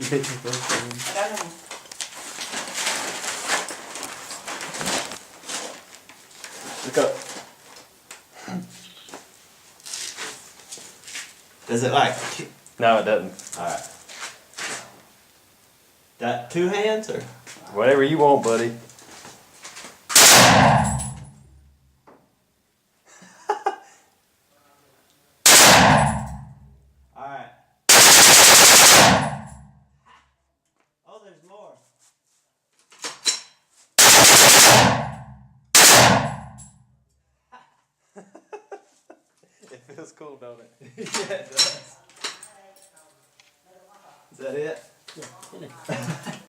I don't know. Look up. Does it like? No, it doesn't. All right. That 2 hands or? Whatever you want, buddy. All right. Oh, there's more. It feels cool, don't it? Yeah, it does. Is that it? Yeah,